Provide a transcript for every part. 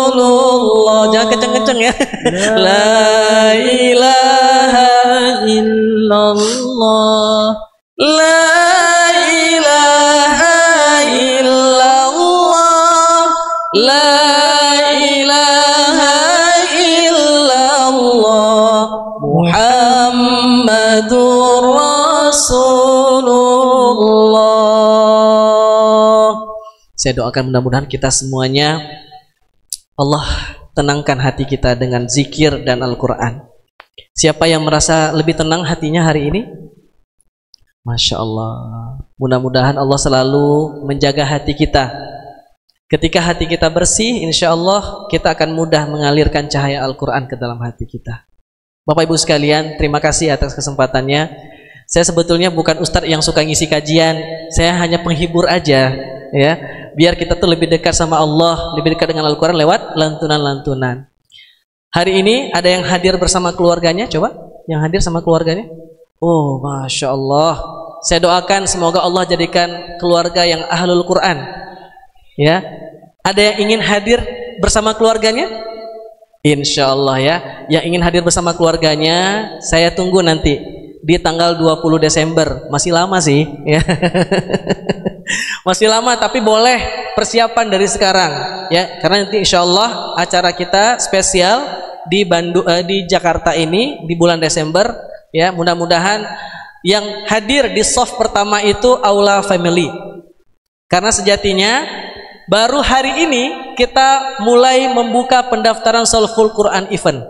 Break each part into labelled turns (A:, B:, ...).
A: Rasulullah. Jangan kenceng-kenceng ya. La ilaha illallah. La ilaha illallah. La ilaha illallah. Muhammadur Rasulullah. Saya doakan mudah-mudahan kita semuanya Allah tenangkan hati kita dengan zikir dan Al-Quran. Siapa yang merasa lebih tenang hatinya hari ini? Masya Allah. Mudah-mudahan Allah selalu menjaga hati kita. Ketika hati kita bersih, insya Allah kita akan mudah mengalirkan cahaya Al-Quran ke dalam hati kita. Bapak Ibu sekalian, terima kasih atas kesempatannya. Saya sebetulnya bukan ustadz yang suka ngisi kajian. Saya hanya penghibur aja, ya. Biar kita tuh lebih dekat sama Allah, lebih dekat dengan Al-Quran lewat lantunan-lantunan. Hari ini ada yang hadir bersama keluarganya, coba yang hadir sama keluarganya. Oh, Masya Allah. Saya doakan semoga Allah jadikan keluarga yang ahlul Quran. Ya, ada yang ingin hadir bersama keluarganya? Insya Allah ya. Yang ingin hadir bersama keluarganya, saya tunggu nanti di tanggal 20 Desember. Masih lama sih, ya. Masih lama, tapi boleh persiapan dari sekarang ya, karena nanti insya Allah acara kita spesial di Bandung, di Jakarta ini di bulan Desember ya. Mudah-mudahan yang hadir di soft pertama itu Aula Family, karena sejatinya baru hari ini kita mulai membuka pendaftaran Soulful Quran Event,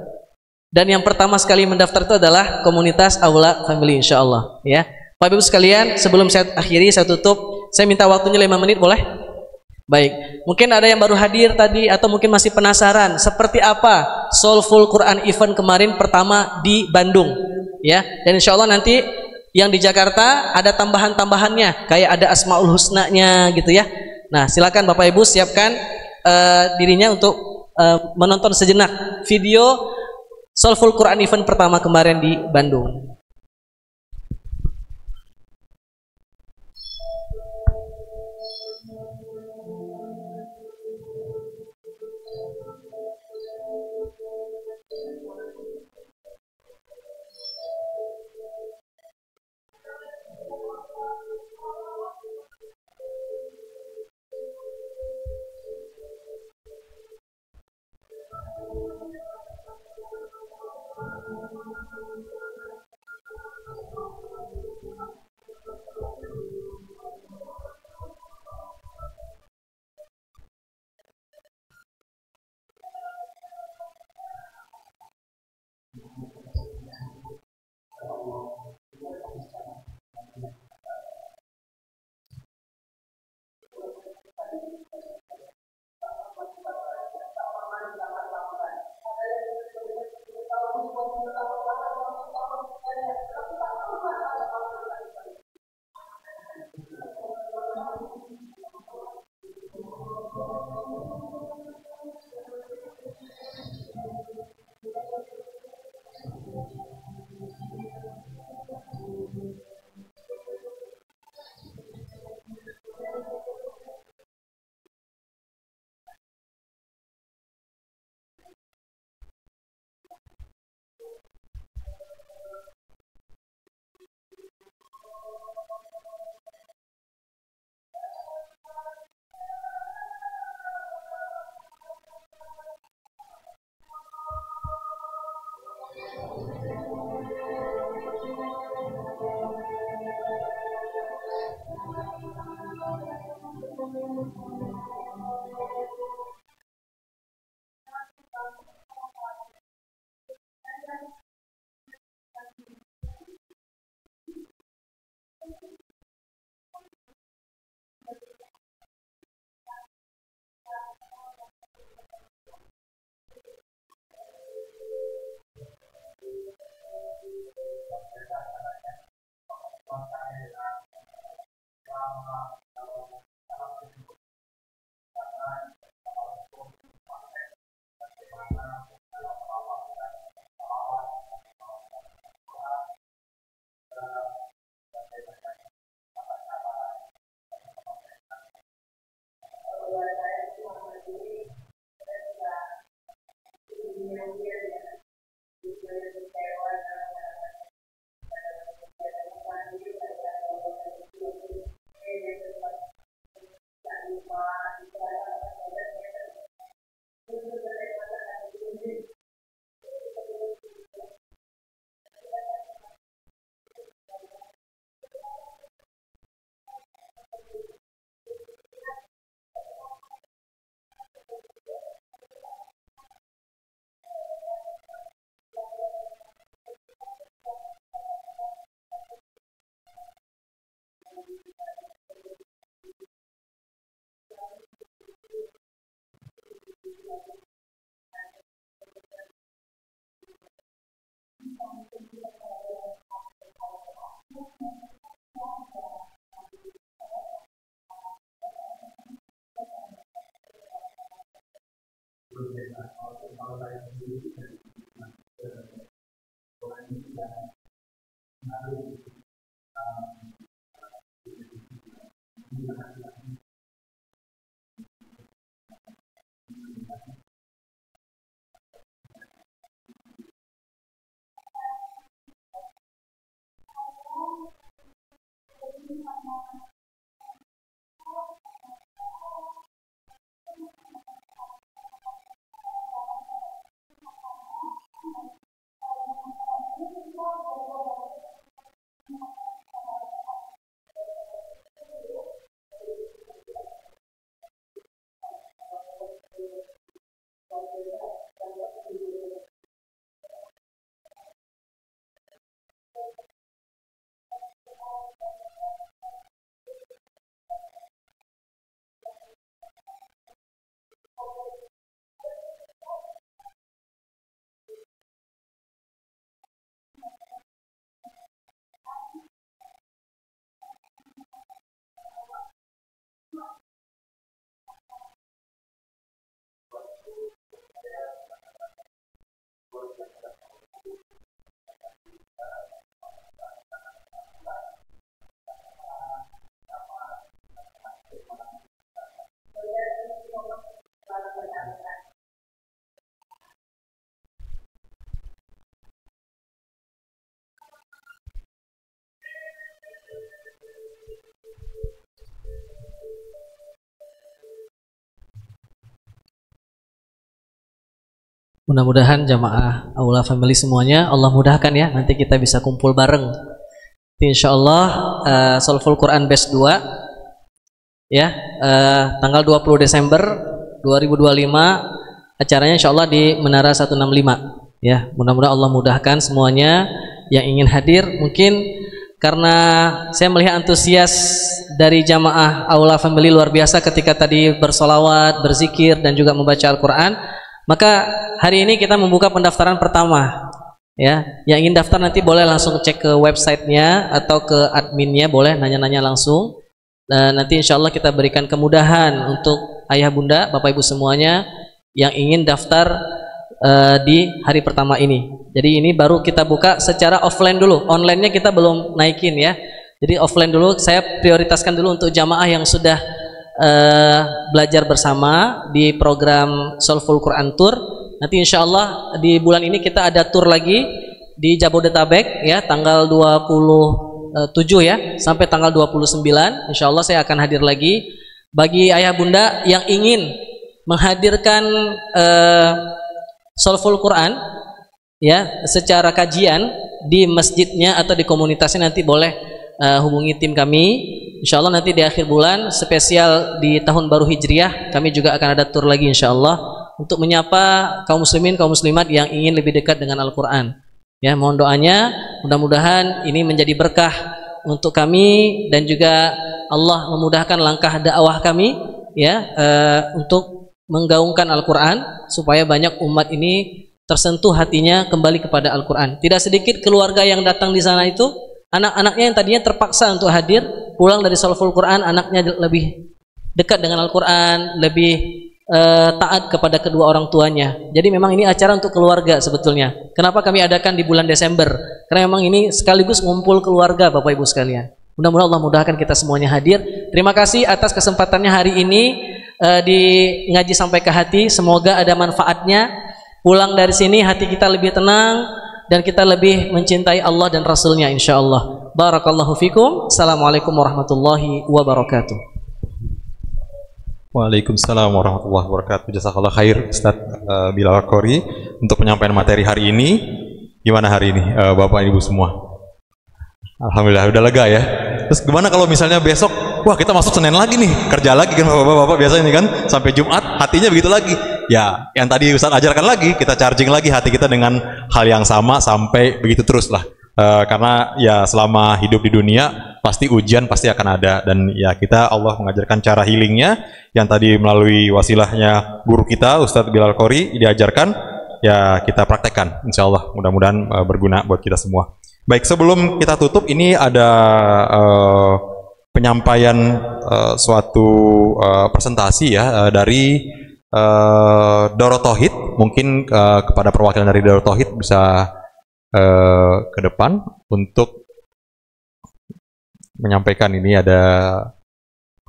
A: dan yang pertama sekali mendaftar itu adalah komunitas Aula Family insya Allah ya. Bapak Ibu sekalian, sebelum saya akhiri, saya tutup, saya minta waktunya 5 menit, boleh? Baik, mungkin ada yang baru hadir tadi atau mungkin masih penasaran seperti apa Soulful Quran Event kemarin pertama di Bandung ya. Dan insya Allah nanti yang di Jakarta ada tambahan-tambahannya, kayak ada Asmaul Husna-nya gitu ya. Nah, silakan Bapak Ibu siapkan dirinya untuk menonton sejenak video Soulful Quran Event pertama kemarin di Bandung. Mudah-mudahan jamaah Aula Family semuanya Allah mudahkan ya, nanti kita bisa kumpul bareng. Insya Allah Solful Quran Batch 2 ya, tanggal 20 Desember 2025 acaranya insya Allah di Menara 165 ya. Mudah-mudahan Allah mudahkan semuanya yang ingin hadir. Mungkin karena saya melihat antusias dari jamaah Aula Family luar biasa ketika tadi bersolawat, berzikir dan juga membaca Al-Quran, maka hari ini kita membuka pendaftaran pertama ya. Yang ingin daftar nanti boleh langsung cek ke websitenya atau ke adminnya, boleh nanya-nanya langsung. Dan nanti insya Allah kita berikan kemudahan untuk ayah bunda, bapak ibu semuanya yang ingin daftar di hari pertama ini. Jadi ini baru kita buka secara offline dulu, online-nya kita belum naikin ya. Jadi offline dulu, saya prioritaskan dulu untuk jamaah yang sudah belajar bersama di program Solful Quran Tour. Nanti insya Allah di bulan ini kita ada tour lagi di Jabodetabek ya, tanggal 27 ya sampai tanggal 29. Insya Allah saya akan hadir lagi. Bagi ayah bunda yang ingin menghadirkan Solful Quran ya secara kajian di masjidnya atau di komunitasnya, nanti boleh hubungi tim kami. Insya Allah nanti di akhir bulan spesial di tahun baru Hijriah kami juga akan ada tour lagi insya Allah untuk menyapa kaum muslimin, kaum muslimat yang ingin lebih dekat dengan Al-Quran ya. Mohon doanya, mudah-mudahan ini menjadi berkah untuk kami dan juga Allah memudahkan langkah dakwah kami ya, untuk menggaungkan Al-Quran supaya banyak umat ini tersentuh hatinya kembali kepada Al-Quran. Tidak sedikit keluarga yang datang di sana itu anak-anaknya yang tadinya terpaksa untuk hadir, pulang dari Solful Quran, anaknya lebih dekat dengan Al-Quran, lebih taat kepada kedua orang tuanya. Jadi memang ini acara untuk keluarga sebetulnya. Kenapa kami adakan di bulan Desember? Karena memang ini sekaligus ngumpul keluarga Bapak Ibu sekalian. Mudah-mudahan Allah mudahkan kita semuanya hadir. Terima kasih atas kesempatannya hari ini di ngaji sampai ke hati. Semoga ada manfaatnya. Pulang dari sini hati kita lebih tenang dan kita lebih mencintai Allah dan Rasulnya insya Allah. Barakallahu fikum. Assalamualaikum warahmatullahi wabarakatuh.
B: Waalaikumsalam warahmatullahi wabarakatuh. Jazakallah khair Ustaz Bilal Qori untuk penyampaian materi hari ini. Gimana hari ini Bapak Ibu semua? Alhamdulillah udah lega ya. Terus gimana kalau misalnya besok, wah kita masuk Senin lagi nih, kerja lagi kan Bapak-bapak biasanya nih kan, sampai Jumat hatinya begitu lagi. Ya, yang tadi Ustaz ajarkan lagi, kita charging lagi hati kita dengan hal yang sama sampai begitu terus lah. Karena ya selama hidup di dunia pasti ujian pasti akan ada, dan ya kita Allah mengajarkan cara healingnya yang tadi melalui wasilahnya guru kita Ustadz Bilal Qori diajarkan, ya kita praktekkan, insya Allah mudah-mudahan berguna buat kita semua. Baik, sebelum kita tutup ini ada penyampaian suatu presentasi ya dari Darut Tauhid. Mungkin kepada perwakilan dari Darut Tauhid bisa ke depan untuk menyampaikan. Ini ada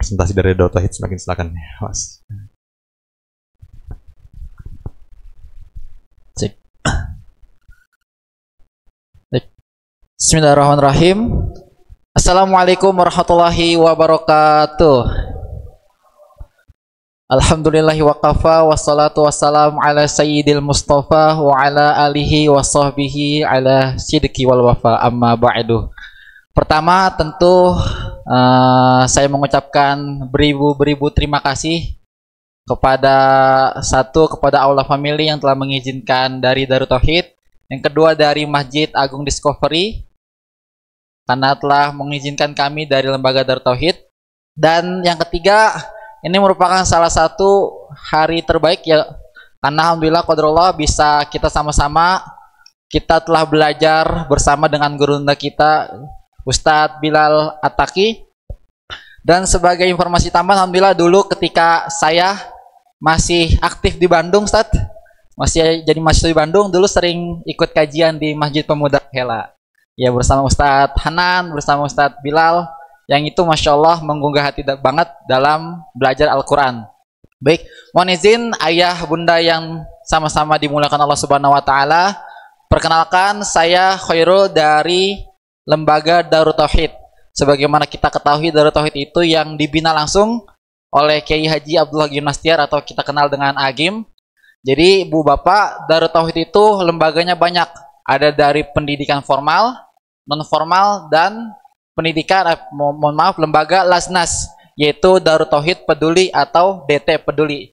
B: presentasi dari Darut Tauhid, silakan Mas.
C: Bismillahirrahmanirrahim. Assalamualaikum warahmatullahi wabarakatuh. Alhamdulillahi wa kafa, wassalatu wassalamu ala sayyidil mustafa wa ala alihi wa sahbihi ala sidqi wal wafa, amma ba'du. Pertama tentu saya mengucapkan beribu-beribu terima kasih kepada Allah Family yang telah mengizinkan dari Darut Tauhid, yang kedua dari Masjid Agung Discovery karena telah mengizinkan kami dari Lembaga Darut Tauhid, dan yang ketiga ini merupakan salah satu hari terbaik ya, karena alhamdulillah qadarullah bisa kita sama-sama, kita telah belajar bersama dengan guru kita Ustadz Bilal Ataki. Dan sebagai informasi tambahan, alhamdulillah dulu ketika saya masih aktif di Bandung, Ustadz, masih jadi mahasiswa di Bandung, dulu sering ikut kajian di Masjid Pemuda Hela ya, bersama Ustadz Hanan, bersama Ustadz Bilal, yang itu Masya Allah menggugah hati banget dalam belajar Al-Quran. Baik, mohon izin ayah bunda yang sama-sama dimuliakan Allah Subhanahu Wa Taala, perkenalkan saya Khairul dari Lembaga Darut Tauhid. Sebagaimana kita ketahui, Darut Tauhid itu yang dibina langsung oleh Kiai Haji Abdullah Gimnastiar atau kita kenal dengan Agim. Jadi Bu Bapak, Darut Tauhid itu lembaganya banyak, ada dari pendidikan formal, non formal, dan pendidikan lembaga Lasnas, yaitu Darut Tauhid Peduli atau DT Peduli.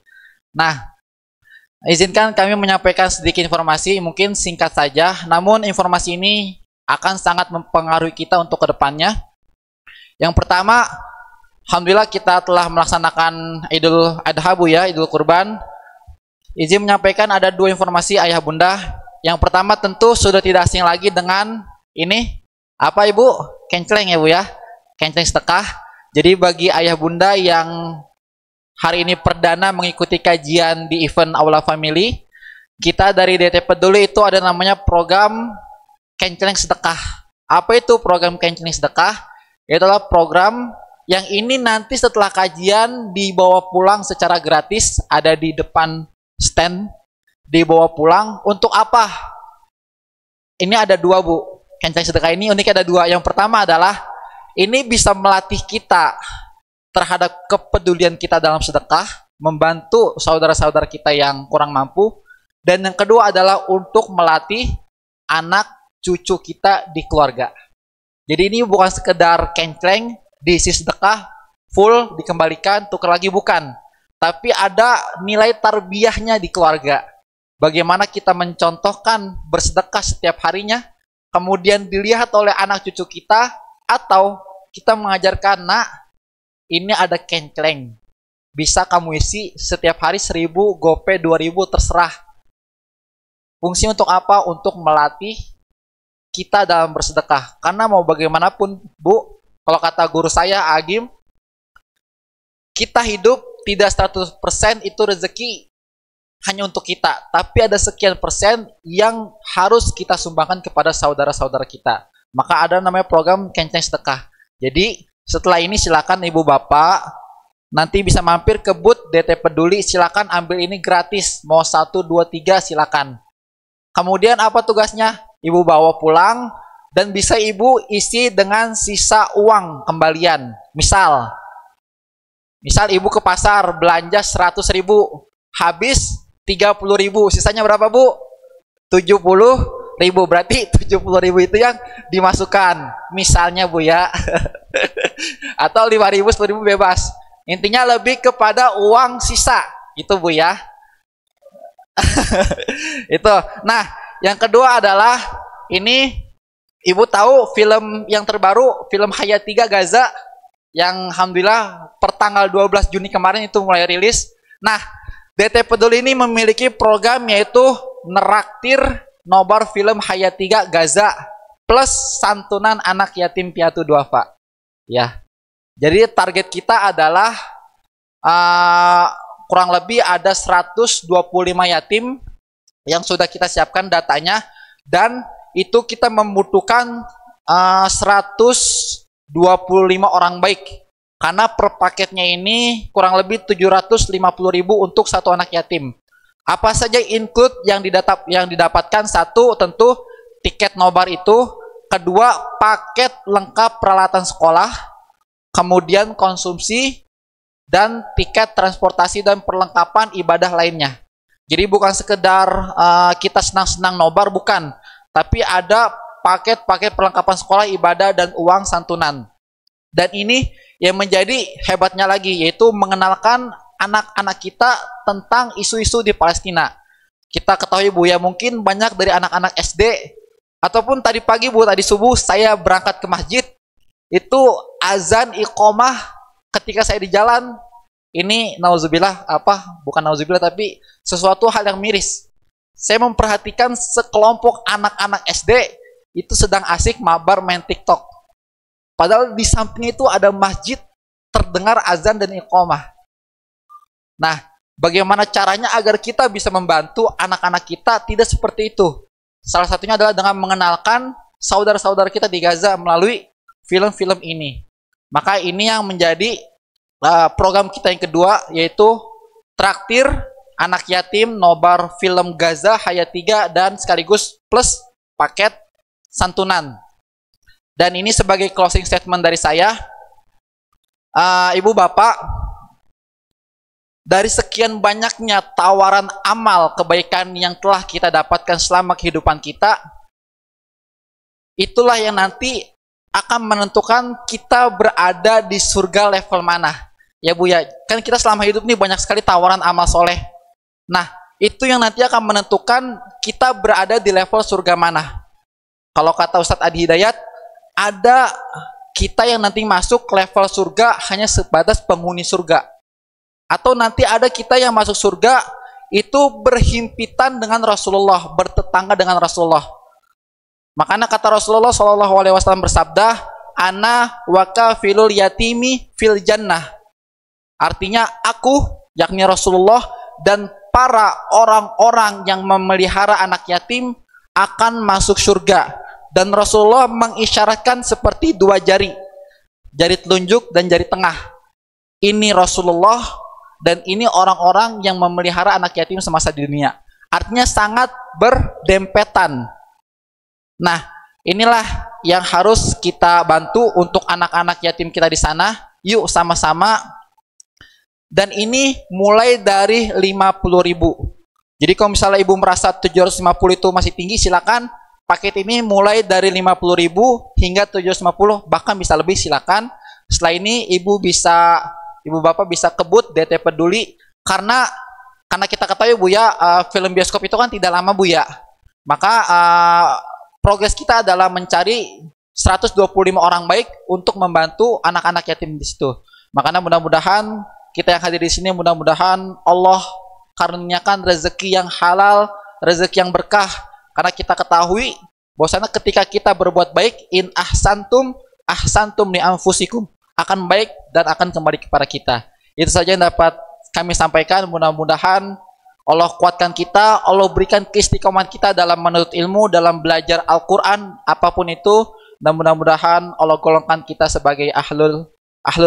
C: Nah, izinkan kami menyampaikan sedikit informasi, mungkin singkat saja, namun informasi ini akan sangat mempengaruhi kita untuk kedepannya. Yang pertama, alhamdulillah kita telah melaksanakan Idul Adha Bu ya, Idul Kurban. Izin menyampaikan ada dua informasi ayah bunda. Yang pertama tentu sudah tidak asing lagi dengan ini, apa Ibu? Kenceleng ya Bu ya, kenceleng sedekah. Jadi bagi ayah bunda yang hari ini perdana mengikuti kajian di event Aula Family, kita dari DT Peduli itu ada namanya program kenceleng sedekah. Apa itu program kenceleng sedekah? Itu adalah program yang ini nanti setelah kajian dibawa pulang secara gratis, ada di depan stand, dibawa pulang. Untuk apa? Ini ada dua Bu. Kenceleng sedekah ini unik, ada dua. Yang pertama adalah ini bisa melatih kita terhadap kepedulian kita dalam sedekah, membantu saudara-saudara kita yang kurang mampu. Dan yang kedua adalah untuk melatih anak cucu kita di keluarga. Jadi ini bukan sekedar kenceleng diisi sedekah full dikembalikan tukar lagi, bukan, tapi ada nilai tarbiyahnya di keluarga. Bagaimana kita mencontohkan bersedekah setiap harinya, kemudian dilihat oleh anak cucu kita, atau kita mengajarkan, nak, ini ada kenceleng, bisa kamu isi setiap hari 1000, gope 2000, terserah. Fungsi untuk apa? Untuk melatih kita dalam bersedekah. Karena mau bagaimanapun Bu, kalau kata guru saya Agim, kita hidup tidak 100% itu rezeki hanya untuk kita, tapi ada sekian persen yang harus kita sumbangkan kepada saudara-saudara kita. Maka ada namanya program kenceleng sedekah. Jadi setelah ini silakan Ibu Bapak nanti bisa mampir ke booth DT Peduli, silakan ambil ini gratis, mau 1, 2, 3 silakan. Kemudian apa tugasnya? Ibu bawa pulang dan bisa Ibu isi dengan sisa uang kembalian. Misal Ibu ke pasar belanja 100.000, habis 30.000, sisanya berapa Bu? 70.000. Berarti 70.000 itu yang dimasukkan, misalnya Bu ya. Atau 5.000, 10.000 bebas. Intinya lebih kepada uang sisa itu Bu ya. Itu. Nah, yang kedua adalah ini Ibu tahu film yang terbaru, film Hayat 3 Gaza, yang alhamdulillah per tanggal 12 Juni kemarin itu mulai rilis. Nah, DT Peduli ini memiliki program yaitu neraktir nobar film Hayat 3 Gaza plus santunan anak yatim piatu duafa. Ya. Jadi target kita adalah kurang lebih ada 125 yatim yang sudah kita siapkan datanya, dan itu kita membutuhkan 125 orang baik, karena per paketnya ini kurang lebih 750.000 untuk satu anak yatim. Apa saja include yang didapatkan? Satu, tentu tiket nobar itu. Kedua, paket lengkap peralatan sekolah, kemudian konsumsi, dan tiket transportasi dan perlengkapan ibadah lainnya. Jadi bukan sekedar kita senang-senang nobar, bukan. Tapi ada paket-paket perlengkapan sekolah, ibadah, dan uang santunan. Dan ini yang menjadi hebatnya lagi, yaitu mengenalkan anak-anak kita tentang isu-isu di Palestina. Kita ketahui Bu ya, mungkin banyak dari anak-anak SD, ataupun tadi pagi Bu, tadi subuh saya berangkat ke masjid, itu azan iqomah ketika saya di jalan, ini nauzubillah, bukan nauzubillah, tapi sesuatu hal yang miris. Saya memperhatikan sekelompok anak-anak SD itu sedang asik mabar main TikTok. Padahal di samping itu ada masjid, terdengar azan dan iqomah. Nah, bagaimana caranya agar kita bisa membantu anak-anak kita tidak seperti itu? Salah satunya adalah dengan mengenalkan saudara-saudara kita di Gaza melalui film-film ini. Maka ini yang menjadi program kita yang kedua, yaitu traktir anak yatim nobar film Gaza Hayat 3 dan sekaligus plus paket santunan. Dan ini sebagai closing statement dari saya, Ibu Bapak, dari sekian banyaknya tawaran amal kebaikan yang telah kita dapatkan selama kehidupan kita, itulah yang nanti akan menentukan kita berada di surga level mana. Ya Bu ya, kan kita selama hidup ini banyak sekali tawaran amal soleh. Nah, itu yang nanti akan menentukan kita berada di level surga mana. Kalau kata Ustadz Adi Hidayat, ada kita yang nanti masuk level surga hanya sebatas penghuni surga. Atau nanti ada kita yang masuk surga itu berhimpitan dengan Rasulullah, bertetangga dengan Rasulullah. Makanya kata Rasulullah SAW bersabda, ana wakafilul yatimi fil jannah. Artinya aku, yakni Rasulullah, dan para orang-orang yang memelihara anak yatim akan masuk surga. Dan Rasulullah mengisyaratkan seperti dua jari, jari telunjuk dan jari tengah. Ini Rasulullah, dan ini orang-orang yang memelihara anak yatim semasa di dunia. Artinya sangat berdempetan. Nah, inilah yang harus kita bantu untuk anak-anak yatim kita di sana. Yuk sama-sama. Dan ini mulai dari 50.000. Jadi kalau misalnya Ibu merasa 750 itu masih tinggi, silakan. Paket ini mulai dari 50.000 hingga 750, bahkan bisa lebih, silakan. Setelah ini Ibu Bapak bisa kebut DT Peduli, karena kita ketahui Bu ya, film bioskop itu kan tidak lama Bu ya. Maka progres kita adalah mencari 125 orang baik untuk membantu anak-anak yatim di situ. Makanya mudah-mudahan kita yang hadir di sini, mudah-mudahan Allah karuniakan rezeki yang halal, rezeki yang berkah. Karena kita ketahui bahwasanya ketika kita berbuat baik, in ahsantum li anfusikum, akan baik dan akan kembali kepada kita. Itu saja yang dapat kami sampaikan. Mudah-mudahan Allah kuatkan kita, Allah berikan keistiqomahan kita dalam menuntut ilmu, dalam belajar Al-Quran, apapun itu. Dan mudah-mudahan Allah golongkan kita sebagai ahlul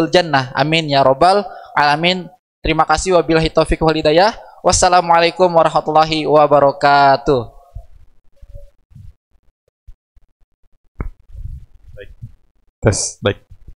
C: jannah. Amin ya robbal alamin. Terima kasih, wabillahi taufiq wal hidayah. Wassalamualaikum warahmatullahi wabarakatuh.
B: Tes, baik.